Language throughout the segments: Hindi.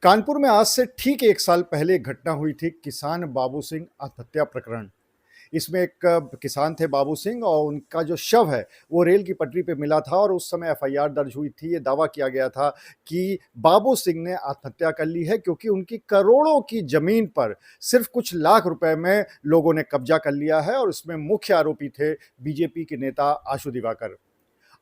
कानपुर में आज से ठीक 1 साल पहले एक घटना हुई थी किसान बाबू सिंह आत्महत्या प्रकरण। इसमें एक किसान थे बाबू सिंह और उनका जो शव है, वो रेल की पटरी पे मिला था और उस समय एफआईआर दर्ज हुई थी। ये दावा किया गया था कि बाबू सिंह ने आत्महत्या कर ली है क्योंकि उनकी करोड़ों की ज़मीन पर सिर्फ़ कुछ लाख रुपए में लोगों ने कब्ज़ा कर लिया है और इसमें मुख्य आरोपी थे बीजेपी के नेता आशु दिवाकर।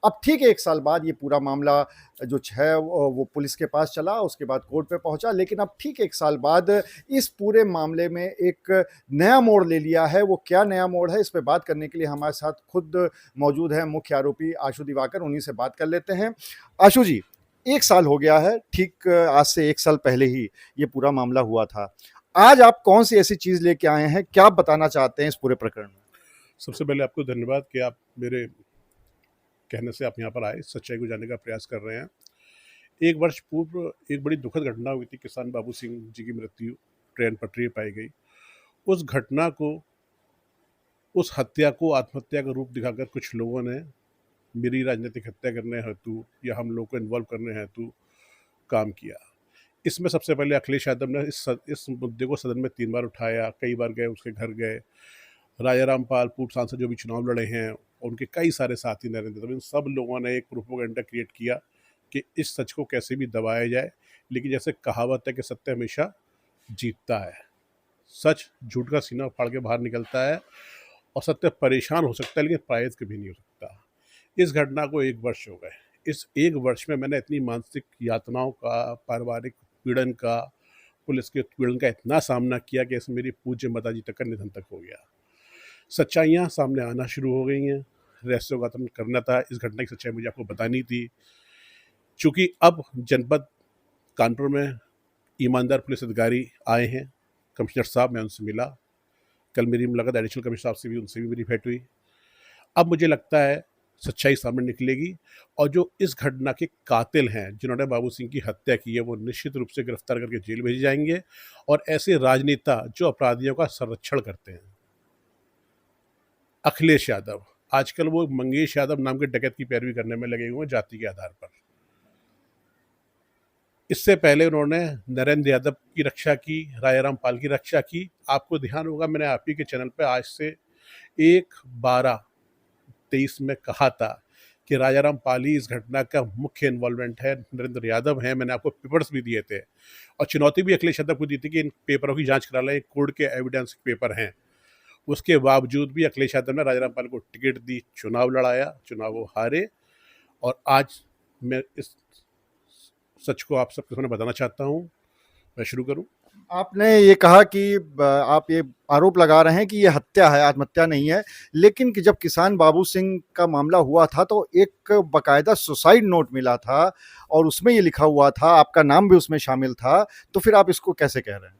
अब ठीक 1 साल बाद ये पूरा मामला जो है वो पुलिस के पास चला, उसके बाद कोर्ट पे पहुँचा, लेकिन अब ठीक 1 साल बाद इस पूरे मामले में एक नया मोड़ ले लिया है। वो क्या नया मोड़ है, इस पे बात करने के लिए हमारे साथ खुद मौजूद हैं मुख्य आरोपी आशु दिवाकर, उन्हीं से बात कर लेते हैं। आशु जी, 1 साल हो गया है, ठीक आज से 1 साल पहले ही ये पूरा मामला हुआ था। आज आप कौन-सी ऐसी चीज़ लेके आए हैं? क्या बताना चाहते हैं इस पूरे प्रकरण में? सबसे पहले आपको धन्यवाद कि आप मेरे कहने से आप यहाँ पर आए, सच्चाई को जानने का प्रयास कर रहे हैं। 1 वर्ष पूर्व एक बड़ी दुखद घटना हुई थी, किसान बाबू सिंह जी की मृत्यु ट्रेन पटरी पर पाई गई। उस घटना को, उस हत्या को आत्महत्या का रूप दिखाकर कुछ लोगों ने मेरी राजनीतिक हत्या करने हेतु या हम लोग को इन्वॉल्व करने हेतु काम किया। इसमें सबसे पहले अखिलेश यादव ने इस मुद्दे को सदन में 3 बार उठाया, कई बार गए, उसके घर गए। राजा रामपाल पूर्व सांसद जो भी चुनाव लड़े हैं, उनके कई सारे साथी नरेंद्र, तो इन सब लोगों ने एक प्रोपोगंडा क्रिएट किया कि इस सच को कैसे भी दबाया जाए। लेकिन जैसे कहावत है कि सत्य हमेशा जीतता है, सच झूठ का सीना फाड़ के बाहर निकलता है और सत्य परेशान हो सकता है लेकिन पराजित कभी नहीं हो सकता। इस घटना को 1 वर्ष हो गए। इस 1 वर्ष में मैंने इतनी मानसिक यातनाओं का, पारिवारिक पीड़न का, पुलिस के पीड़न का इतना सामना किया कि इसमें मेरी पूज्य माताजी तक का निधन तक हो गया। सच्चाइयाँ सामने आना शुरू हो गई हैं। रहस्योद्घाटन करना था, इस घटना की सच्चाई मुझे आपको बतानी थी। चूँकि अब जनपद कानपुर में ईमानदार पुलिस अधिकारी आए हैं, कमिश्नर साहब, मैं उनसे मिला। कल मेरी मुलाकात एडिशनल कमिश्नर साहब से भी, उनसे भी मेरी भेंट हुई। अब मुझे लगता है सच्चाई सामने निकलेगी और जो इस घटना के कातिल हैं, जिन्होंने बाबू सिंह की हत्या की है, वो निश्चित रूप से गिरफ्तार करके जेल भेजे जाएंगे। और ऐसे राजनेता जो अपराधियों का संरक्षण करते हैं, अखिलेश यादव, आजकल वो मंगेश यादव नाम के डकैत की पैरवी करने में लगे हुए हैं जाति के आधार पर। इससे पहले उन्होंने नरेंद्र यादव की रक्षा की, राजा रामपाल की रक्षा की। आपको ध्यान होगा, मैंने आप ही के चैनल पे आज से 1/12/23 में कहा था कि राजा रामपाल ही इस घटना का मुख्य इन्वॉल्वमेंट है, नरेंद्र यादव हैं। मैंने आपको पेपर्स भी दिए थे और चुनौती भी अखिलेश यादव को दी थी कि इन पेपरों की जांच करा लें, कोर्ट के एविडेंस पेपर हैं। उसके बावजूद भी अखिलेश यादव ने राजा रामपाल को टिकट दी, चुनाव लड़ाया, चुनाव वो हारे। और आज मैं इस सच को आप सबके सामने बताना चाहता हूँ। मैं शुरू करूँ? आपने ये कहा कि आप ये आरोप लगा रहे हैं कि ये हत्या है, आत्महत्या नहीं है। लेकिन कि जब किसान बाबू सिंह का मामला हुआ था तो एक बाकायदा सुसाइड नोट मिला था और उसमें ये लिखा हुआ था, आपका नाम भी उसमें शामिल था। तो फिर आप इसको कैसे कह रहे हैं?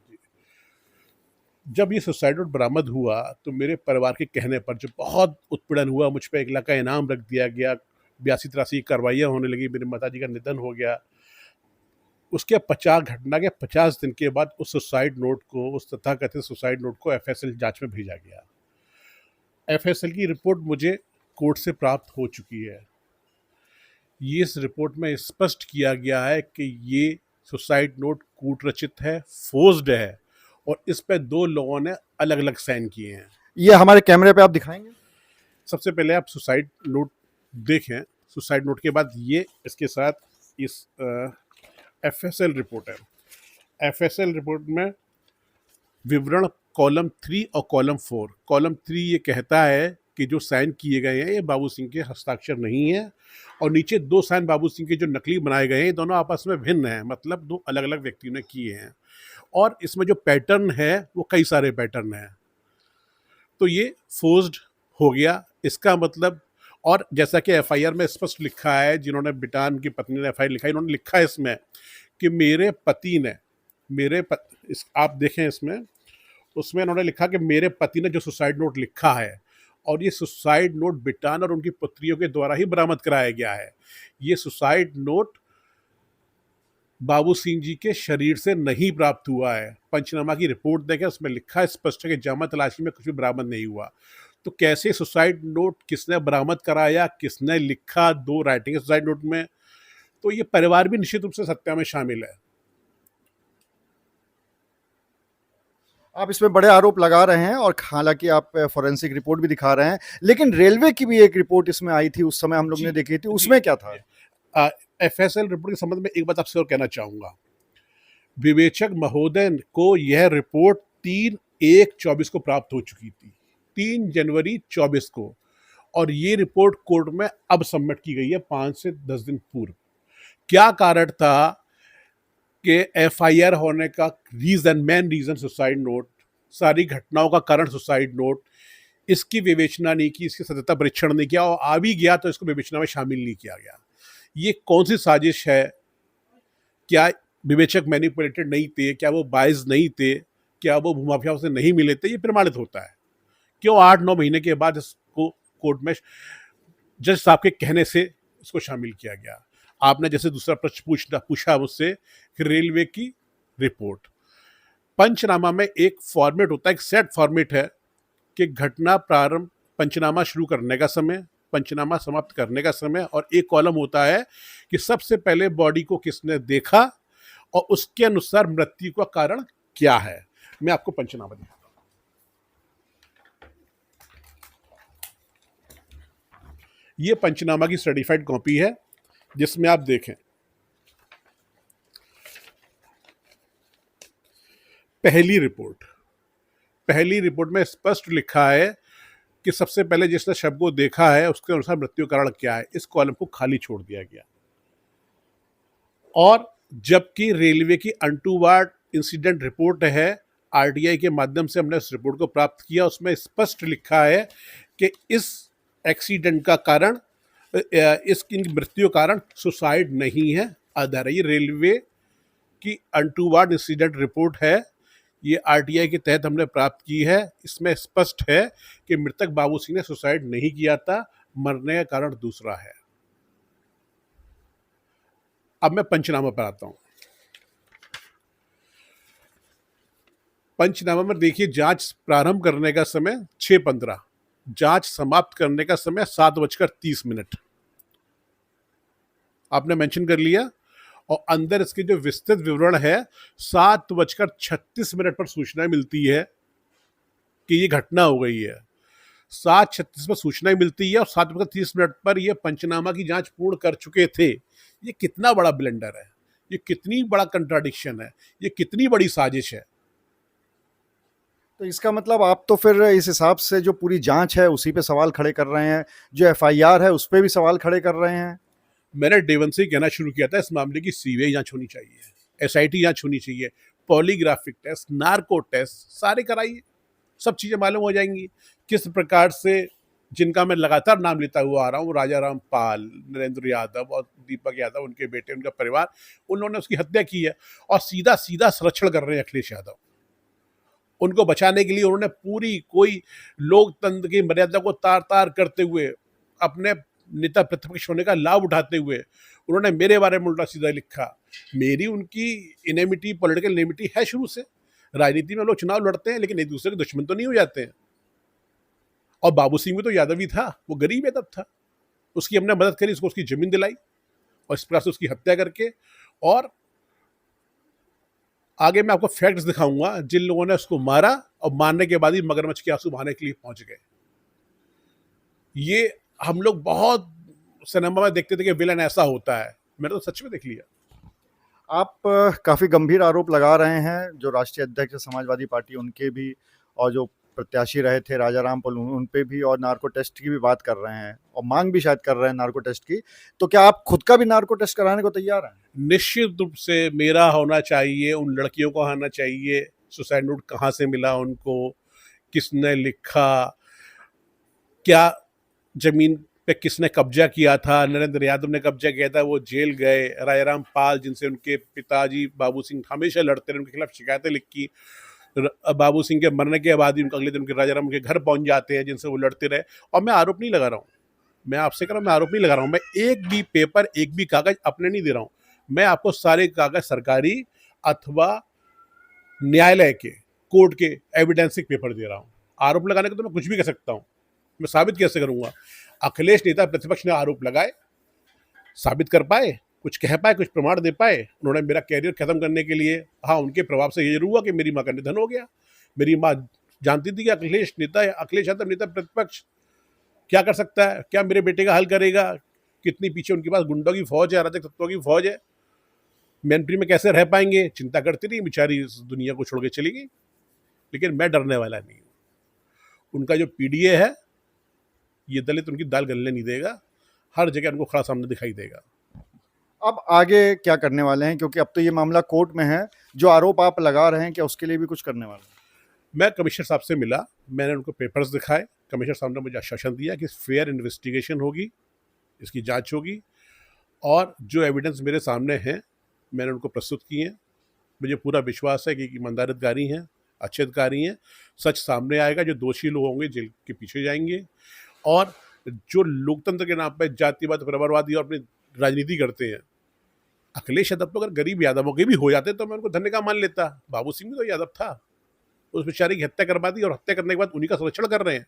जब ये सुसाइड नोट बरामद हुआ तो मेरे परिवार के कहने पर जो बहुत उत्पीड़न हुआ, मुझ पर 1 लाख का इनाम रख दिया गया, 82-83 कार्रवाइयाँ होने लगी, मेरी माताजी का निधन हो गया। उसके 50 घटना के 50 दिन के बाद उस सुसाइड नोट को, उस तथाकथित सुसाइड नोट को एफएसएल जांच में भेजा गया। एफएसएल की रिपोर्ट मुझे कोर्ट से प्राप्त हो चुकी है। ये इस रिपोर्ट में स्पष्ट किया गया है कि ये सुसाइड नोट कूट रचित है, फोर्स्ड है और इस पे 2 लोगों ने अलग अलग साइन किए हैं। ये हमारे कैमरे पे आप दिखाएंगे? सबसे पहले आप सुसाइड नोट देखें। सुसाइड नोट के बाद ये इसके साथ इस एफएसएल रिपोर्ट है। एफएसएल रिपोर्ट में विवरण कॉलम 3 और कॉलम 4। कॉलम 3 ये कहता है कि जो साइन किए गए हैं ये बाबू सिंह के हस्ताक्षर नहीं है, और नीचे 2 साइन बाबू सिंह के जो नकली बनाए गए हैं, दोनों आपस में भिन्न हैं, मतलब 2 अलग अलग व्यक्तियों ने किए हैं। और इसमें जो पैटर्न है वो कई सारे पैटर्न हैं, तो ये फोर्स्ड हो गया इसका मतलब। और जैसा कि एफआईआर में स्पष्ट लिखा है, जिन्होंने बिटान की पत्नी ने एफआईआर लिखा है, इन्होंने लिखा है इसमें कि मेरे पति ने, आप देखें इसमें, उसमें उन्होंने लिखा कि मेरे पति ने जो सुसाइड नोट लिखा है, और ये सुसाइड नोट बिटान और उनकी पुत्रियों के द्वारा ही बरामद कराया गया है। ये सुसाइड नोट बाबू सिंह जी के शरीर से नहीं प्राप्त हुआ है। पंचनामा की रिपोर्ट देखें, उसमें लिखा है स्पष्ट है कि जामा तलाशी में कुछ भी बरामद नहीं हुआ। तो कैसे सुसाइड नोट किसने बरामद कराया, किसने लिखा, 2 राइटिंग सुसाइड नोट में, तो ये परिवार भी निश्चित रूप से सत्या में शामिल है। आप इसमें बड़े आरोप लगा रहे हैं और हालाँकि आप फोरेंसिक रिपोर्ट भी दिखा रहे हैं, लेकिन रेलवे की भी एक रिपोर्ट इसमें आई थी, उस समय हम लोग जी, ने देखी थी, जी। उसमें क्या था? एफएसएल रिपोर्ट के संबंध में एक बात आपसे और कहना चाहूँगा। विवेचक महोदय को यह रिपोर्ट 3/1/24 को प्राप्त हो चुकी थी, 3 जनवरी 24 को, और ये रिपोर्ट कोर्ट में अब सबमिट की गई है 5 से 10 दिन पूर्व। क्या कारण था कि एफआईआर होने का reason, main reason suicide note, सारी घटनाओं का कारण सुसाइड नोट, इसकी विवेचना नहीं की, इसकी सत्यता परीक्षण नहीं किया, और आ भी गया तो इसको विवेचना में शामिल नहीं किया गया। ये कौन सी साजिश है? क्या विवेचक मैनिपुलेटेड नहीं थे? क्या वो बायस नहीं थे? क्या वो भूमाफियाओं से नहीं मिले थे? ये प्रमाणित होता है। क्यों 8-9 महीने के बाद इसको कोर्ट में जज साहब के कहने से इसको शामिल किया गया? आपने जैसे दूसरा प्रश्न पूछा मुझसे कि रेलवे की रिपोर्ट, पंचनामा में एक फॉर्मेट होता है, एक सेट फॉर्मेट है कि घटना प्रारंभ, पंचनामा शुरू करने का समय, पंचनामा समाप्त करने का समय, और एक कॉलम होता है कि सबसे पहले बॉडी को किसने देखा और उसके अनुसार मृत्यु का कारण क्या है। मैं आपको पंचनामा दिखाता हूं। ये पंचनामा की सर्टिफाइड कॉपी है, जिसमें आप देखें पहली रिपोर्ट में स्पष्ट लिखा है कि सबसे पहले जिसने शव को देखा है उसके अनुसार मृत्यु कारण क्या है। इस कॉलम को खाली छोड़ दिया गया। और जबकि रेलवे की अनटूवर्ड इंसिडेंट रिपोर्ट है, आरटीआई के माध्यम से हमने उस रिपोर्ट को प्राप्त किया, उसमें स्पष्ट लिखा है कि इस एक्सीडेंट का कारण, इसकी मृत्यु कारण सुसाइड नहीं है, आधार है। ये रेलवे की अनटूवर्ड इंसिडेंट रिपोर्ट है, ये आरटीआई के तहत हमने प्राप्त की है। इसमें स्पष्ट है कि मृतक बाबू सिंह ने सुसाइड नहीं किया था, मरने का कारण दूसरा है। अब मैं पंचनामा पर आता हूं। पंचनामा में देखिए, जांच प्रारंभ करने का समय 6:15, जांच समाप्त करने का समय 7:30। आपने मेंशन कर लिया। और अंदर इसके जो विस्तृत विवरण है, 7:36 पर सूचना मिलती है कि ये घटना हो गई है। 7:36 पर सूचना मिलती है और 7:30 पर ये पंचनामा की जांच पूर्ण कर चुके थे। ये कितना बड़ा ब्लेंडर है, ये कितनी बड़ा कंट्राडिक्शन है, ये कितनी बड़ी साजिश है। तो इसका मतलब आप तो फिर इस हिसाब से जो पूरी जांच है उसी पे सवाल खड़े कर रहे हैं, जो एफआईआर है उस पे भी सवाल खड़े कर रहे हैं। मैंने डे वन से ही कहना शुरू किया था, इस मामले की सीबीआई जांच होनी चाहिए, एसआईटी जांच होनी चाहिए, पॉलीग्राफिक टेस्ट, नार्को टेस्ट सारे कराइए, सब चीज़ें मालूम हो जाएंगी। किस प्रकार से, जिनका मैं लगातार नाम लेता हुआ आ रहा हूँ, राजा राम पाल, नरेंद्र यादव और दीपक यादव, उनके बेटे, उनका परिवार, उन्होंने उसकी हत्या की है और सीधा सीधा संरक्षण कर रहे हैं अखिलेश यादव। उनको बचाने के लिए उन्होंने पूरी कोई लोकतंत्र की मर्यादा को तार तार करते हुए, अपने नेता प्रतिपक्ष होने का लाभ उठाते हुए, उन्होंने मेरे बारे में उल्टा सीधा लिखा। मेरी उनकी इनेमिटी, पॉलिटिकल इनेमिटी है शुरू से। राजनीति में लोग चुनाव लड़ते हैं लेकिन एक दूसरे के दुश्मन तो नहीं हो जाते हैं। और बाबू सिंह भी तो यादव ही था, वो गरीब यादव था, उसकी हमने मदद करी, उसको उसकी जमीन दिलाई और इस प्रकार से उसकी हत्या करके। और आगे मैं आपको फैक्ट्स दिखाऊंगा, जिन लोगों ने उसको मारा और मारने के बाद ही मगरमच्छ के आंसू बहाने के लिए पहुंच गए। ये हम लोग बहुत सिनेमा में देखते थे कि विलन ऐसा होता है, मैंने तो सच में देख लिया। आप काफ़ी गंभीर आरोप लगा रहे हैं, जो राष्ट्रीय अध्यक्ष है समाजवादी पार्टी उनके भी, और जो प्रत्याशी रहे थे राजा राम पाल उन पे भी, और नार्को टेस्ट की भी बात कर रहे हैं और मांग भी शायद कर रहे हैं नार्को टेस्ट की। तो क्या आप खुद का भी नार्को टेस्ट कराने को तैयार हैं? निश्चित रूप से मेरा होना चाहिए, उन लड़कियों को आना चाहिए। सुसाइड नोट कहाँ से मिला उनको, किसने लिखा, क्या जमीन पे किसने कब्जा किया था। नरेंद्र यादव ने कब्जा किया था, वो जेल गए। राजाराम पाल, जिनसे उनके पिताजी बाबू सिंह हमेशा लड़ते रहे, उनके खिलाफ शिकायतें लिखी। बाबू सिंह के मरने के बाद ही उनके अगले दिन उनके राजाराम के घर पहुंच जाते हैं, जिनसे वो लड़ते रहे। और मैं आरोप नहीं लगा रहा हूँ, मैं आपसे कह रहा हूँ, मैं आरोप नहीं लगा रहा हूँ। मैं एक भी पेपर, एक भी कागज अपने नहीं दे रहा हूँ। मैं आपको सारे कागज सरकारी अथवा न्यायालय के, कोर्ट के एविडेंसिक पेपर दे रहा हूँ। आरोप लगाने को तो मैं कुछ भी कह सकता हूँ, मैं साबित कैसे करूंगा? अखिलेश नेता प्रतिपक्ष ने आरोप लगाए, साबित कर पाए, कुछ कह पाए, कुछ प्रमाण दे पाए? उन्होंने मेरा कैरियर खत्म करने के लिए, हाँ, उनके प्रभाव से ये जरूर हुआ कि मेरी मां का निधन हो गया, मेरी माँ जानती थी कि अखिलेश नेता है, अखिलेश यादव नेता प्रतिपक्ष क्या कर सकता है, क्या मेरे बेटे का हल करेगा, कितनी पीछे उनके पास गुंडों की फौज है, अराजक तत्वों की फौज है, मैंट्री में कैसे रह पाएंगे, चिंता करती रही बेचारी, इस दुनिया को छोड़ के चली गई। लेकिन मैं डरने वाला नहीं हूँ। उनका जो पीडीए है, ये दलित उनकी दाल गलने नहीं देगा, हर जगह उनको खड़ा सामने दिखाई देगा। अब आगे क्या करने वाले हैं, क्योंकि अब तो ये मामला कोर्ट में है, जो आरोप आप लगा रहे हैं क्या उसके लिए भी कुछ करने वाले हैं? मैं कमिश्नर साहब से मिला, मैंने उनको पेपर्स दिखाए, कमिश्नर साहब ने मुझे आश्वासन दिया कि फेयर इन्वेस्टिगेशन होगी, इसकी जांच होगी, और जो एविडेंस मेरे सामने हैं मैंने उनको प्रस्तुत किए हैं। मुझे पूरा विश्वास है कि ईमानदार अधिकारी हैं, अच्छे अधिकारी हैं, सच सामने आएगा, जो दोषी लोग होंगे जेल के पीछे जाएंगे, और जो लोकतंत्र के नाम पर जातिवाद, परिवारवादी और अपनी राजनीति करते हैं, अखिलेश यादव तो अगर गरीब यादवों के भी हो जाते तो मैं उनको धन्य का मान लेता। बाबू सिंह भी तो यादव था, उस बेचारे की हत्या करवा दी, और हत्या करने के बाद उन्हीं का संरक्षण कर रहे हैं,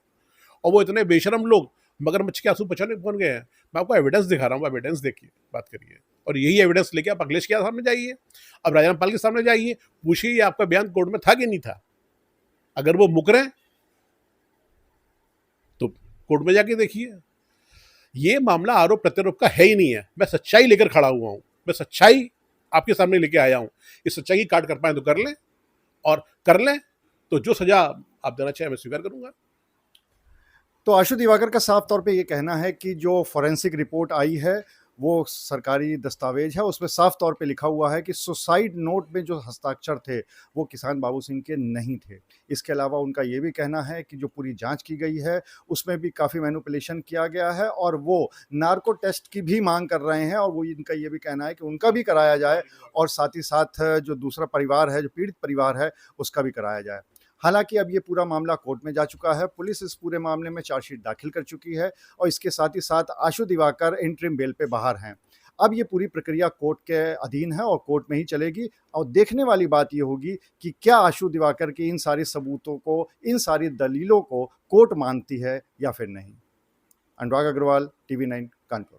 और वो इतने बेशरम लोग मगरमच्छ के आंसू बचाने पहुंच गए हैं। मैं आपको एविडेंस दिखा रहा हूँ, एविडेंस देखिए, बात करिए, और यही एविडेंस लेके आप अखिलेश के सामने जाइए, अब राजनाथ के सामने जाइए, पूछिए ये आपका बयान कोर्ट में था कि नहीं था। अगर वो मुकरे तो कोर्ट में जाके देखिए। ये मामला आरोप प्रत्यारोप का है ही नहीं है, मैं सच्चाई लेकर खड़ा हुआ हूँ, मैं सच्चाई आपके सामने लेके आया हूँ। इस सच्चाई की काट कर पाए तो कर लें, और कर लें तो जो सजा आप देना चाहें मैं स्वीकार करूंगा। तो आशु दिवाकर का साफ तौर पे ये कहना है कि जो फॉरेंसिक रिपोर्ट आई है वो सरकारी दस्तावेज है, उसमें साफ तौर पे लिखा हुआ है कि सुसाइड नोट में जो हस्ताक्षर थे वो किसान बाबू सिंह के नहीं थे। इसके अलावा उनका ये भी कहना है कि जो पूरी जांच की गई है उसमें भी काफ़ी मैनिपुलेशन किया गया है, और वो नार्को टेस्ट की भी मांग कर रहे हैं, और वो इनका ये भी कहना है कि उनका भी कराया जाए, और साथ ही साथ जो दूसरा परिवार है, जो पीड़ित परिवार है, उसका भी कराया जाए। हालांकि अब ये पूरा मामला कोर्ट में जा चुका है, पुलिस इस पूरे मामले में चार्जशीट दाखिल कर चुकी है, और इसके साथ ही साथ आशु दिवाकर इंटरिम बेल पे बाहर हैं। अब ये पूरी प्रक्रिया कोर्ट के अधीन है और कोर्ट में ही चलेगी, और देखने वाली बात ये होगी कि क्या आशु दिवाकर के इन सारे सबूतों को, इन सारी दलीलों को कोर्ट मानती है या फिर नहीं। अनुराग अग्रवाल, TV9, कानपुर।